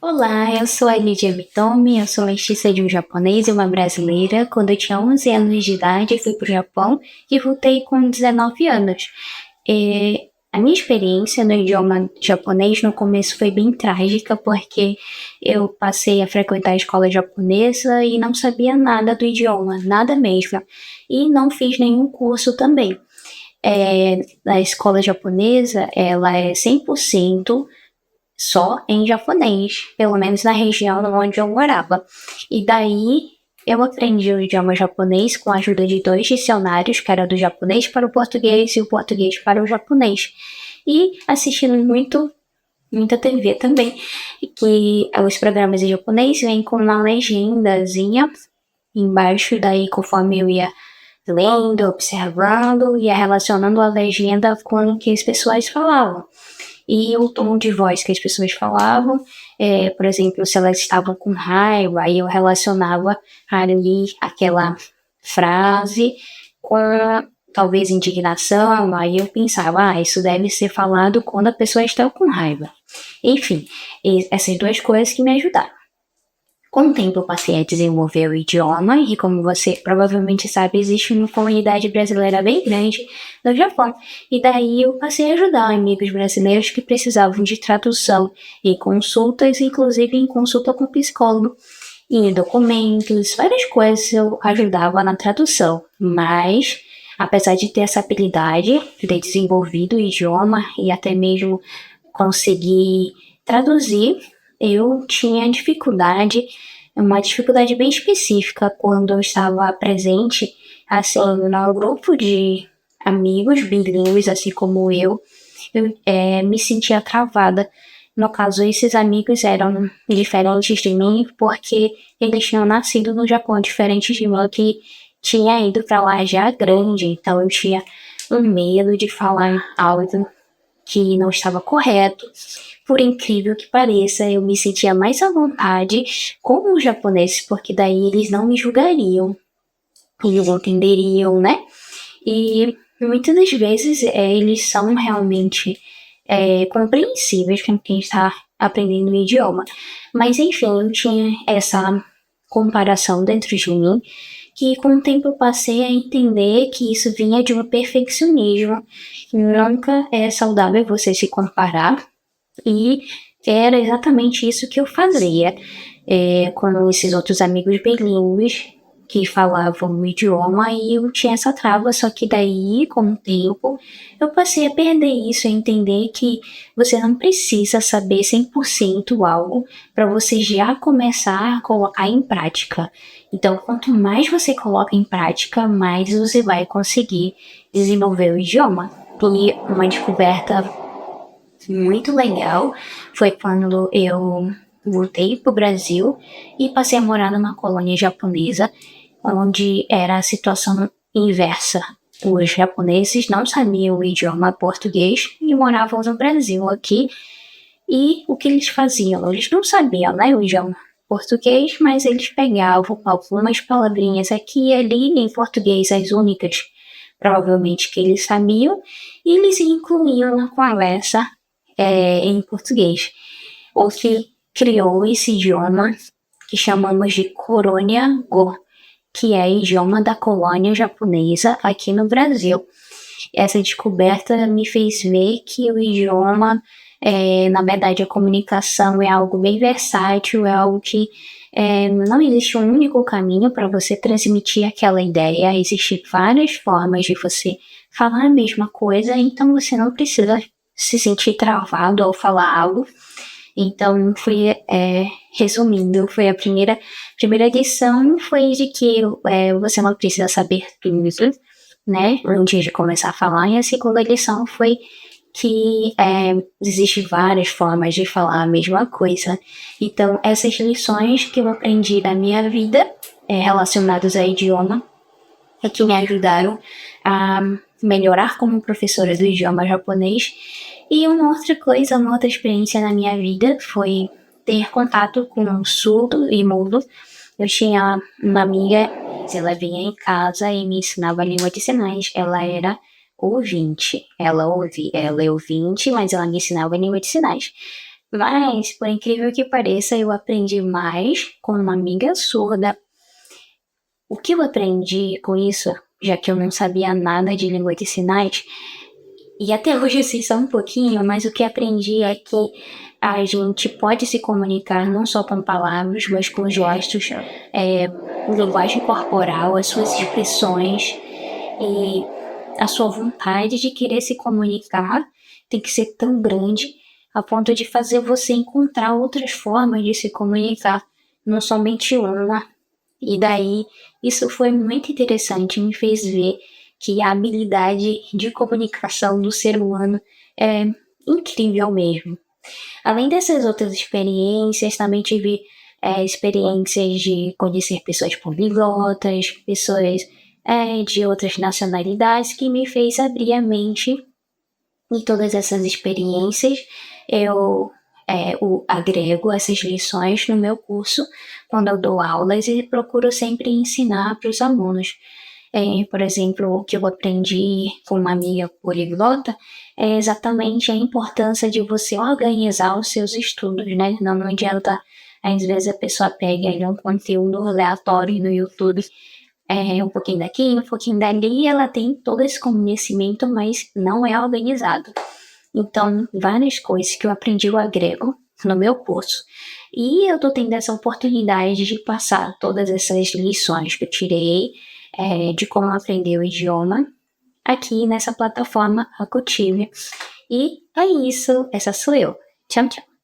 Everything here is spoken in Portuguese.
Olá, eu sou a Lídia Mitomi, eu sou mestiça de um japonês e uma brasileira. Quando eu tinha 11 anos de idade, fui para o Japão e voltei com 19 anos. A minha experiência no idioma japonês no começo foi bem trágica, porque eu passei a frequentar a escola japonesa e não sabia nada do idioma, nada mesmo. E não fiz nenhum curso também. A escola japonesa, ela é 100% só em japonês, pelo menos na região onde eu morava. E daí eu aprendi o idioma japonês com a ajuda de 2 dicionários, que era do japonês para o português e o português para o japonês. E assistindo muita TV também, que os programas em japonês vêm com uma legendazinha embaixo, daí conforme eu ia lendo, observando, ia relacionando a legenda com o que as pessoas falavam. E o tom de voz que as pessoas falavam, por exemplo, se elas estavam com raiva, aí eu relacionava ali aquela frase com talvez indignação, aí eu pensava, isso deve ser falado quando a pessoa está com raiva. Enfim, essas 2 coisas que me ajudaram. Com o tempo eu passei a desenvolver o idioma e, como você provavelmente sabe, existe uma comunidade brasileira bem grande no Japão. E daí eu passei a ajudar amigos brasileiros que precisavam de tradução e consultas, inclusive em consulta com psicólogo. E em documentos, várias coisas eu ajudava na tradução. Mas, apesar de ter essa habilidade, de ter desenvolvido o idioma e até mesmo conseguir traduzir, eu tinha uma dificuldade bem específica quando eu estava presente, assim, no grupo de amigos bilíngues, assim como eu me sentia travada. No caso, esses amigos eram diferentes de mim porque eles tinham nascido no Japão, diferente de mim, que tinha ido para lá já grande, então eu tinha um medo de falar algo que não estava correto. Por incrível que pareça, eu me sentia mais à vontade com os japoneses, porque daí eles não me julgariam, eles entenderiam, né? E muitas das vezes eles são realmente compreensíveis com quem está aprendendo o idioma. Mas enfim, eu tinha essa comparação dentro de mim, que com o tempo eu passei a entender que isso vinha de um perfeccionismo. Nunca é saudável você se comparar, e era exatamente isso que eu fazia com esses outros amigos bilíngues que falavam o idioma, e eu tinha essa trava, só que daí, com o tempo, eu passei a perder isso, a entender que você não precisa saber 100% algo para você já começar a colocar em prática. Então, quanto mais você coloca em prática, mais você vai conseguir desenvolver o idioma. E uma descoberta muito legal foi quando eu voltei pro Brasil e passei a morar numa colônia japonesa, onde era a situação inversa. Os japoneses não sabiam o idioma português e moravam no Brasil aqui. E o que eles faziam? Eles não sabiam, né, o idioma português, mas eles pegavam algumas palavrinhas aqui e ali em português, as únicas provavelmente que eles sabiam, e eles incluíam na conversa em português. O que criou esse idioma que chamamos de Koronian-go, que é o idioma da colônia japonesa aqui no Brasil. Essa descoberta me fez ver que o idioma, na verdade, a comunicação é algo bem versátil, é algo que não existe um único caminho para você transmitir aquela ideia. Existem várias formas de você falar a mesma coisa, então você não precisa se sentir travado ao falar algo. Então, resumindo, foi a primeira lição foi de que você não precisa saber tudo, né, antes de começar a falar. E a segunda lição foi que existem várias formas de falar a mesma coisa. Então, essas lições que eu aprendi na minha vida, relacionadas ao idioma, é que me ajudaram a melhorar como professora do idioma japonês. E uma outra experiência na minha vida foi ter contato com um surdo e mudo. Eu tinha uma amiga, ela vinha em casa e me ensinava a língua de sinais. Ela era ouvinte, ela é ouvinte, mas ela me ensinava a língua de sinais. Mas, por incrível que pareça, eu aprendi mais com uma amiga surda. O que eu aprendi com isso, já que eu não sabia nada de língua de sinais, e até hoje eu sei só um pouquinho, mas o que aprendi é que a gente pode se comunicar não só com palavras, mas com gestos, linguagem corporal, as suas expressões e a sua vontade de querer se comunicar tem que ser tão grande a ponto de fazer você encontrar outras formas de se comunicar, não somente uma. E daí, isso foi muito interessante, me fez ver que a habilidade de comunicação do ser humano é incrível mesmo. Além dessas outras experiências, também tive experiências de conhecer pessoas poliglotas, pessoas de outras nacionalidades, que me fez abrir a mente. Em todas essas experiências, eu agrego essas lições no meu curso, quando eu dou aulas, e procuro sempre ensinar para os alunos. Por exemplo, o que eu aprendi com uma amiga poliglota é exatamente a importância de você organizar os seus estudos, né? Não adianta, às vezes a pessoa pega aí um conteúdo aleatório no YouTube, um pouquinho daqui, um pouquinho dali, e ela tem todo esse conhecimento, mas não é organizado. Então, várias coisas que eu aprendi eu agrego no meu curso. E eu tô tendo essa oportunidade de passar todas essas lições que eu tirei de como aprender o idioma aqui nessa plataforma Hakutive. E é isso, essa sou eu. Tchau, tchau.